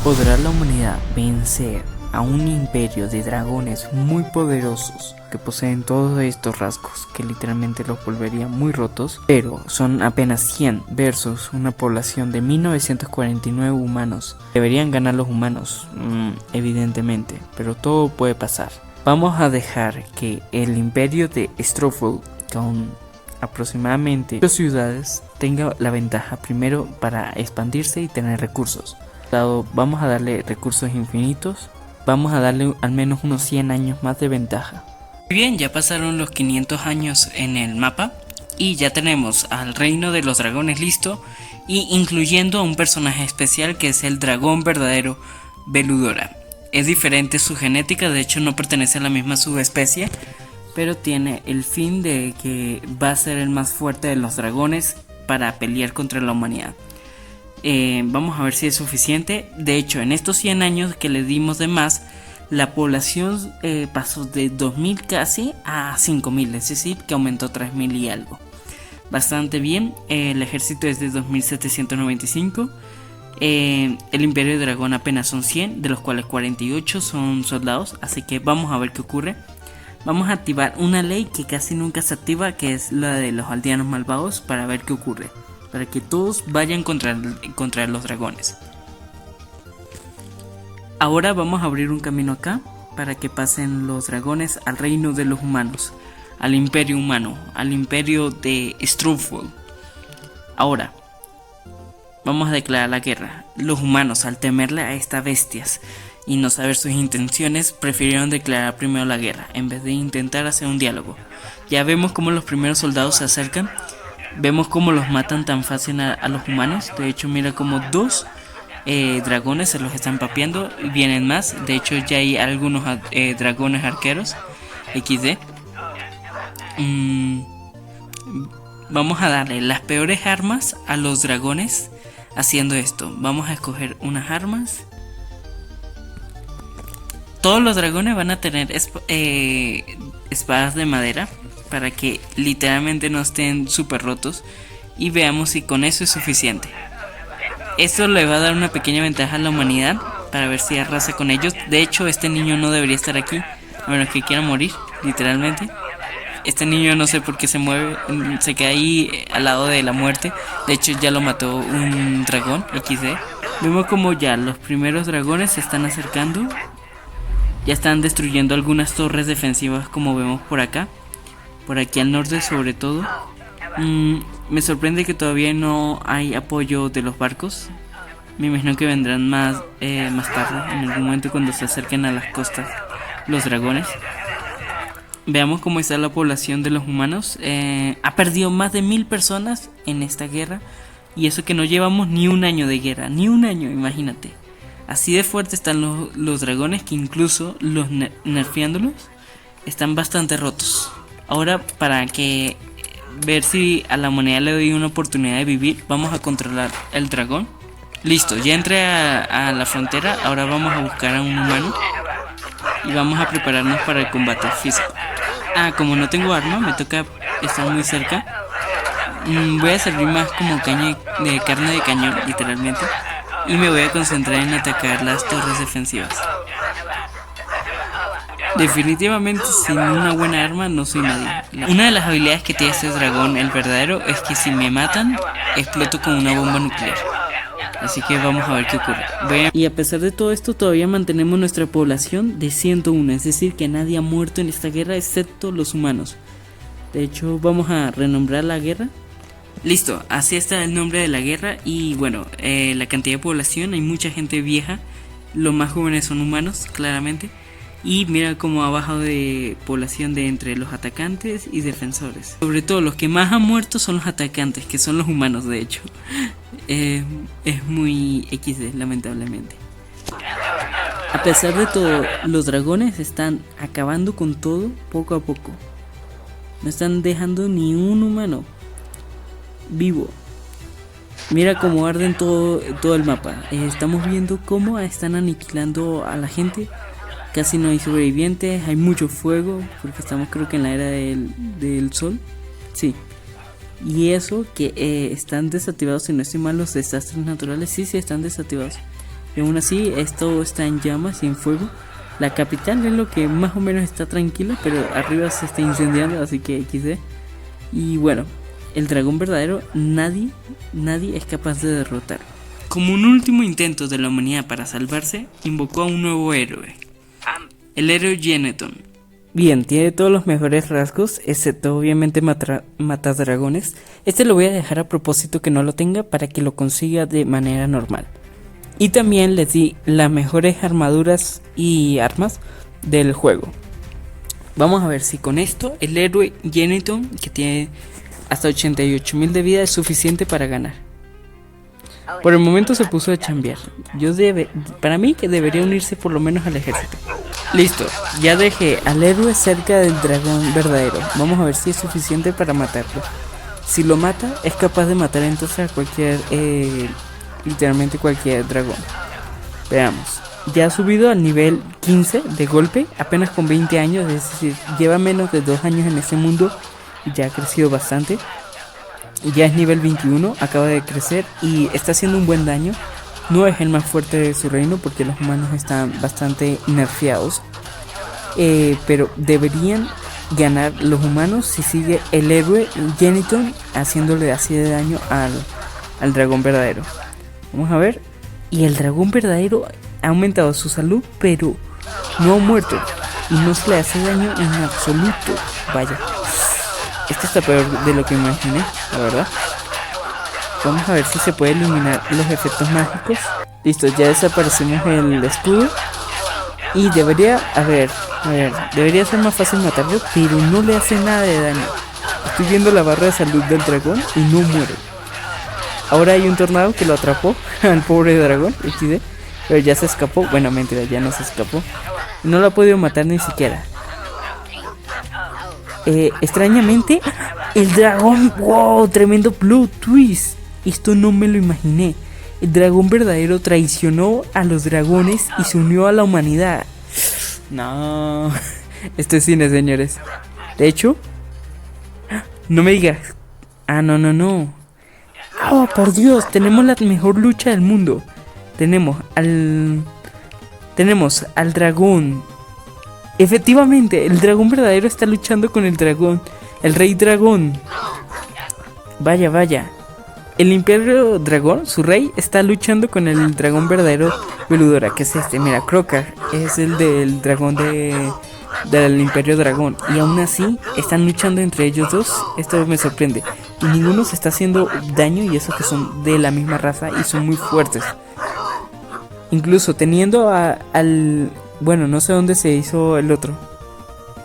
¿Podrá la humanidad vencer a un imperio de dragones muy poderosos que poseen todos estos rasgos que literalmente los volverían muy rotos? Pero son apenas 100 versus una población de 1949 humanos. ¿Deberían ganar los humanos? Evidentemente, pero todo puede pasar. Vamos a dejar que el imperio de Strofel, con aproximadamente 8 ciudades, tenga la ventaja primero para expandirse y tener recursos. Vamos a darle recursos infinitos. Vamos a darle al menos unos 100 años más de ventaja. Muy bien, ya pasaron los 500 años en el mapa y ya tenemos al reino de los dragones listo, y incluyendo a un personaje especial que es el dragón verdadero Veludora. Es diferente su genética, de hecho no pertenece a la misma subespecie, pero tiene el fin de que va a ser el más fuerte de los dragones para pelear contra la humanidad. Vamos a ver si es suficiente. De hecho, en estos 100 años que le dimos de más, la población pasó de 2000 casi a 5000, es decir, que aumentó 3000 y algo. Bastante bien. El ejército es de 2795. El imperio de dragón apenas son 100, de los cuales 48 son soldados, así que vamos a ver qué ocurre. Vamos a activar una ley que casi nunca se activa, que es la de los aldeanos malvados, para ver qué ocurre, para que todos vayan contra los dragones. Ahora vamos a abrir un camino acá para que pasen los dragones al reino de los humanos, al imperio humano, al imperio de Strufel. Ahora vamos a declarar la guerra. Los humanos, al temerle a estas bestias y no saber sus intenciones, prefirieron declarar primero la guerra en vez de intentar hacer un diálogo. Ya vemos cómo los primeros soldados se acercan. Vemos cómo los matan tan fácil a los humanos. De hecho, mira como 2 dragones se los están papeando. Y vienen más. De hecho, ya hay algunos dragones arqueros XD. Vamos a darle las peores armas a los dragones haciendo esto. Vamos a escoger unas armas. Todos los dragones van a tener espadas de madera, para que literalmente no estén súper rotos, y veamos si con eso es suficiente. Esto le va a dar una pequeña ventaja a la humanidad para ver si arrasa con ellos. De hecho, este niño no debería estar aquí, a menos que quiera morir, literalmente. Este niño no sé por qué se mueve, se queda ahí al lado de la muerte. De hecho, ya lo mató un dragón XD. Vemos como ya los primeros dragones se están acercando. Ya están destruyendo algunas torres defensivas, como vemos por acá. Por aquí al norte sobre todo. Me sorprende que todavía no hay apoyo de los barcos. Me imagino que vendrán más tarde, en algún momento cuando se acerquen a las costas los dragones. Veamos cómo está la población de los humanos. Ha perdido más de 1000 personas en esta guerra. Y eso que no llevamos ni un año de guerra. Ni un año, imagínate. Así de fuerte están los dragones, que incluso los nerfeándolos están bastante rotos. Ahora, para que ver si a la humanidad le doy una oportunidad de vivir, vamos a controlar el dragón. Listo, ya entré a la frontera. Ahora vamos a buscar a un humano y vamos a prepararnos para el combate físico. Como no tengo arma, me toca estar muy cerca. Voy a servir más como carne de cañón, literalmente. Y me voy a concentrar en atacar las torres defensivas. Definitivamente sin una buena arma no soy nadie. Una de las habilidades que tiene este dragón, el verdadero, es que si me matan, exploto con una bomba nuclear. Así que vamos a ver qué ocurre. Y a pesar de todo esto, todavía mantenemos nuestra población de 101. Es decir, que nadie ha muerto en esta guerra excepto los humanos. De hecho, vamos a renombrar la guerra. Listo, así está el nombre de la guerra. Y bueno, la cantidad de población, hay mucha gente vieja. Los más jóvenes son humanos, claramente. Y mira cómo ha bajado de población de entre los atacantes y defensores. Sobre todo los que más han muerto son los atacantes, que son los humanos de hecho. Es muy XD, lamentablemente. A pesar de todo, los dragones están acabando con todo poco a poco. No están dejando ni un humano vivo. Mira cómo arden todo el mapa. Estamos viendo cómo están aniquilando a la gente. Casi no hay sobrevivientes, hay mucho fuego, porque estamos creo que en la era del sol. Sí. Y eso que están desactivados, si no estoy mal, los desastres naturales, sí están desactivados. Y aún así, esto está en llamas y en fuego. La capital es lo que más o menos está tranquilo, pero arriba se está incendiando, así que XD. Y bueno, el dragón verdadero nadie es capaz de derrotar. Como un último intento de la humanidad para salvarse, invocó a un nuevo héroe, el héroe Geneton. Bien, tiene todos los mejores rasgos, excepto obviamente matar dragones. Este lo voy a dejar a propósito que no lo tenga para que lo consiga de manera normal. Y también les di las mejores armaduras y armas del juego. Vamos a ver si con esto el héroe Geneton, que tiene hasta 88.000 de vida, es suficiente para ganar. Por el momento se puso a chambear. Para mí que debería unirse por lo menos al ejército. Listo, ya dejé al héroe cerca del dragón verdadero. Vamos a ver si es suficiente para matarlo. Si lo mata, es capaz de matar entonces a cualquier... literalmente cualquier dragón. Veamos. Ya ha subido al nivel 15 de golpe, apenas con 20 años, es decir, lleva menos de 2 años en este mundo y ya ha crecido bastante. Ya es nivel 21, acaba de crecer y está haciendo un buen daño. No es el más fuerte de su reino porque los humanos están bastante nerfeados. Pero deberían ganar los humanos si sigue el héroe Geneton haciéndole así de daño al dragón verdadero. Vamos a ver. Y el dragón verdadero ha aumentado su salud, pero no ha muerto. Y no se le hace daño en absoluto. Vaya. Este está peor de lo que imaginé, la verdad. Vamos a ver si se puede eliminar los efectos mágicos. Listo, ya desaparecimos el escudo. Y debería ser más fácil matarlo, pero no le hace nada de daño. Estoy viendo la barra de salud del dragón y no muere. Ahora hay un tornado que lo atrapó al pobre dragón, XD, pero ya se escapó. Bueno, mentira, ya no se escapó. No lo ha podido matar ni siquiera. Extrañamente, el dragón, wow, tremendo plot twist. Esto no me lo imaginé. El dragón verdadero traicionó a los dragones y se unió a la humanidad. No, esto es cine, señores. De hecho, no me digas. No. Oh, por Dios, tenemos la mejor lucha del mundo. Tenemos al dragón. Efectivamente, el dragón verdadero está luchando con el dragón, el rey dragón. Vaya. El imperio dragón, su rey, está luchando con el dragón verdadero Veludora, que es este. Mira, Crocar es el del dragón del imperio dragón. Y aún así, están luchando entre ellos dos. Esto me sorprende. Y ninguno se está haciendo daño, y eso que son de la misma raza y son muy fuertes. Incluso teniendo al... Bueno, no sé dónde se hizo el otro.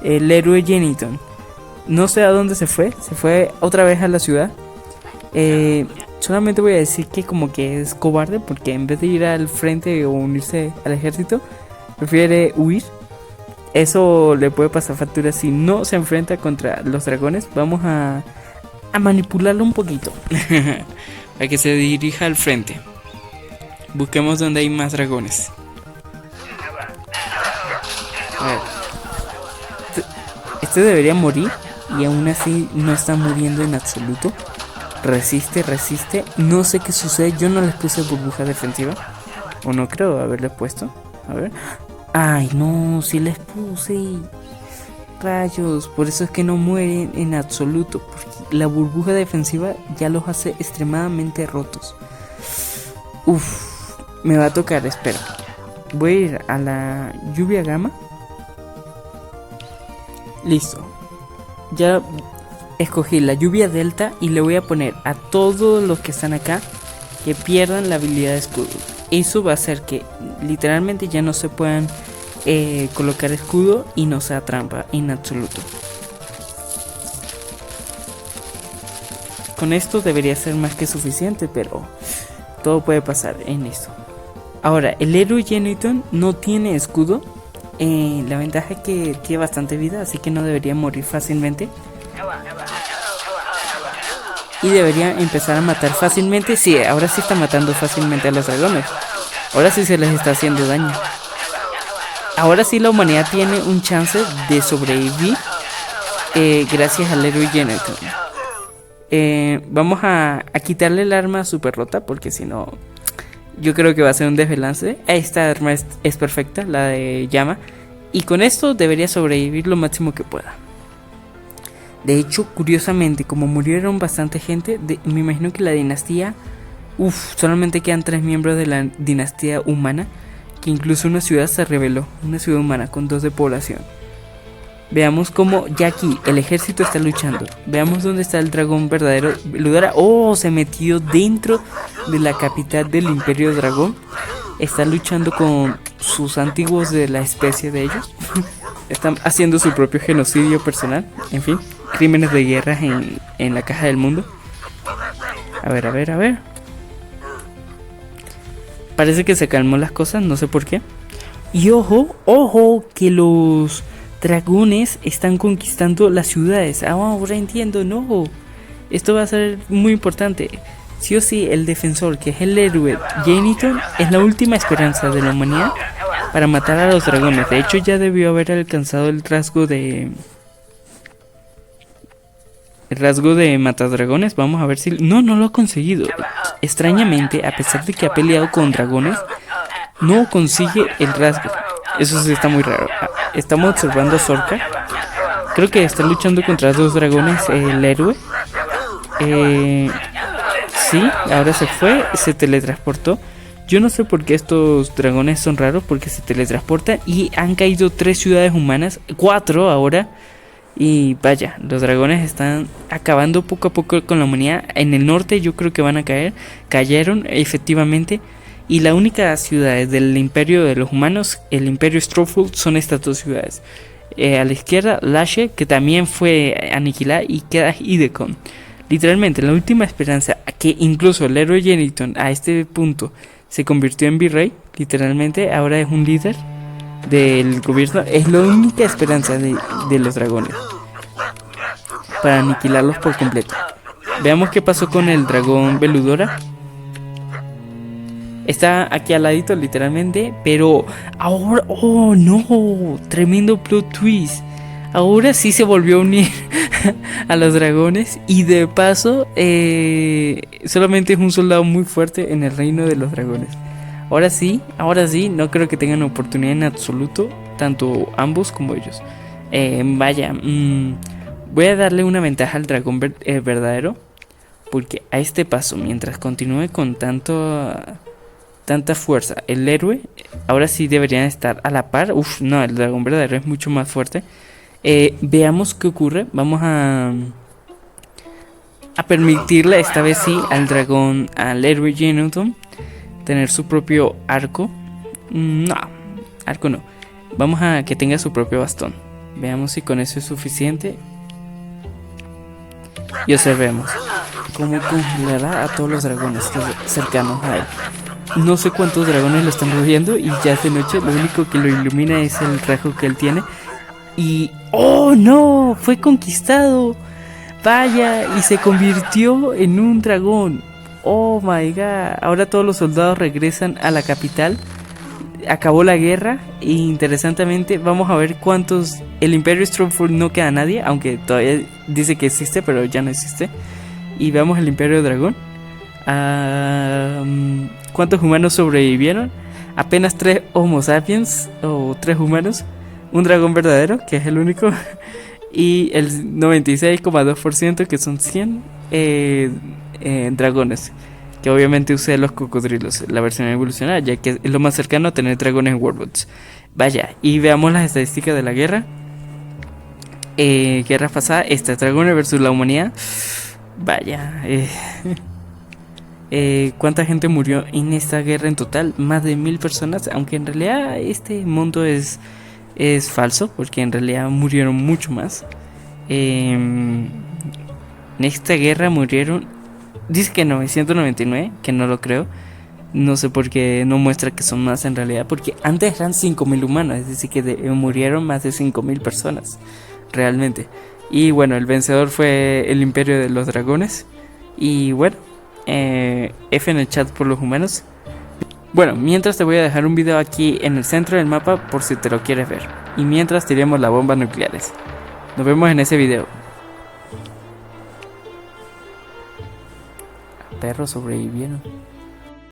El héroe Geneton. No sé a dónde se fue. Se fue otra vez a la ciudad. Solamente voy a decir que como que es cobarde, porque en vez de ir al frente o unirse al ejército, prefiere huir. Eso le puede pasar factura si no se enfrenta contra los dragones. Vamos a manipularlo un poquito para que se dirija al frente. Busquemos donde hay más dragones. A ver. Este debería morir y aún así no está muriendo en absoluto. Resiste. No sé qué sucede. Yo no les puse burbuja defensiva, o no creo haberle puesto. A ver. Ay, no, sí les puse. Rayos, por eso es que no mueren en absoluto, porque la burbuja defensiva ya los hace extremadamente rotos. Me va a tocar, espera. Voy a ir a la lluvia gamma. Listo. Ya escogí la lluvia delta y le voy a poner a todos los que están acá que pierdan la habilidad de escudo. Eso va a hacer que literalmente ya no se puedan colocar escudo y no sea trampa en absoluto. Con esto debería ser más que suficiente, pero todo puede pasar en esto. Ahora, el héroe Geneton no tiene escudo. La ventaja es que tiene bastante vida, así que no debería morir fácilmente. Y debería empezar a matar fácilmente. Sí, ahora sí está matando fácilmente a los dragones. Ahora sí se les está haciendo daño. Ahora sí la humanidad tiene un chance de sobrevivir gracias al héroe Geneton. Vamos a quitarle el arma super rota, porque si no Yo creo que va a ser un desbalance. Esta arma es perfecta, la de llama. Y con esto debería sobrevivir lo máximo que pueda. De hecho, curiosamente, como murieron bastante gente, me imagino que la dinastía... solamente quedan 3 miembros de la dinastía humana. Que incluso una ciudad se rebeló. Una ciudad humana con 2 de población. Veamos cómo ya aquí el ejército está luchando. Veamos dónde está el dragón verdadero. Ludara, se metió dentro de la capital del Imperio Dragón. Está luchando con sus antiguos de la especie de ellos. Están haciendo su propio genocidio personal. En fin, crímenes de guerra en la caja del mundo. A ver. Parece que se calmó las cosas, no sé por qué. Y ojo, que los dragones están conquistando las ciudades. Ahora entiendo, no. Esto va a ser muy importante. Sí o sí, el defensor, que es el héroe Janitor, es la última esperanza de la humanidad para matar a los dragones. De hecho, ya debió haber alcanzado el rasgo de matadragones. Vamos a ver si... No lo ha conseguido. Extrañamente, a pesar de que ha peleado con dragones, no consigue el rasgo. Eso sí está muy raro. Estamos observando a Zorka. Creo que está luchando contra 2 dragones el héroe. Sí, ahora se fue, se teletransportó. Yo no sé por qué estos dragones son raros, porque se teletransportan y han caído 3 ciudades humanas, 4 ahora. Y vaya, los dragones están acabando poco a poco con la humanidad. En el norte yo creo que van a caer. Cayeron efectivamente. Y la única ciudad del imperio de los humanos, el imperio Strowfold, son estas 2 ciudades. A la izquierda, Lashe, que también fue aniquilada, y queda Hidekon. Literalmente, la última esperanza, que incluso el héroe Janitor a este punto se convirtió en virrey, literalmente, ahora es un líder del gobierno. Es la única esperanza de los dragones para aniquilarlos por completo. Veamos qué pasó con el dragón Veludora. Está aquí al ladito literalmente, pero ahora, tremendo plot twist. Ahora sí se volvió a unir a los dragones, y de paso solamente es un soldado muy fuerte en el reino de los dragones. Ahora sí, no creo que tengan oportunidad en absoluto, tanto ambos como ellos. Voy a darle una ventaja al dragón verdadero, porque a este paso, mientras continúe con tanta fuerza, el héroe, ahora sí deberían estar a la par. El dragón verdadero es mucho más fuerte. Veamos qué ocurre. Vamos a permitirle esta vez sí al héroe Janitor tener su propio arco. Arco no. Vamos a que tenga su propio bastón. Veamos si con eso es suficiente. Y observemos cómo congelará a todos los dragones cercanos a él. No sé cuántos dragones lo están rodeando y ya es de noche. Lo único que lo ilumina es el rasgo que él tiene. Y... ¡oh no! Fue conquistado. Vaya, y se convirtió en un dragón. Oh my god. Ahora todos los soldados regresan a la capital. Acabó la guerra. E interesantemente vamos a ver cuántos... El Imperio Strowfold no queda nadie, aunque todavía dice que existe, pero ya no existe. Y veamos el Imperio Dragón. ¿Cuántos humanos sobrevivieron? Apenas 3 Homo sapiens, o 3 humanos. Un dragón verdadero, que es el único. Y el 96,2%, que son 100 dragones. Que obviamente usé los cocodrilos, la versión evolucionada, ya que es lo más cercano a tener dragones en Warbots. Vaya, y veamos las estadísticas de la guerra. Guerra pasada, dragones versus la humanidad. Vaya, ¿cuánta gente murió en esta guerra en total? Más de 1000 personas, aunque en realidad este monto es falso, porque en realidad murieron mucho más. En esta guerra murieron, dice que 999, que no lo creo. No sé por qué no muestra que son más en realidad, porque antes eran 5000 humanos, es decir que murieron más de 5000 personas realmente. Y bueno, el vencedor fue el Imperio de los Dragones. Y bueno, F en el chat por los humanos. Bueno, mientras te voy a dejar un video aquí en el centro del mapa por si te lo quieres ver. Y mientras tiremos las bombas nucleares. Nos vemos en ese video. Perros sobrevivieron.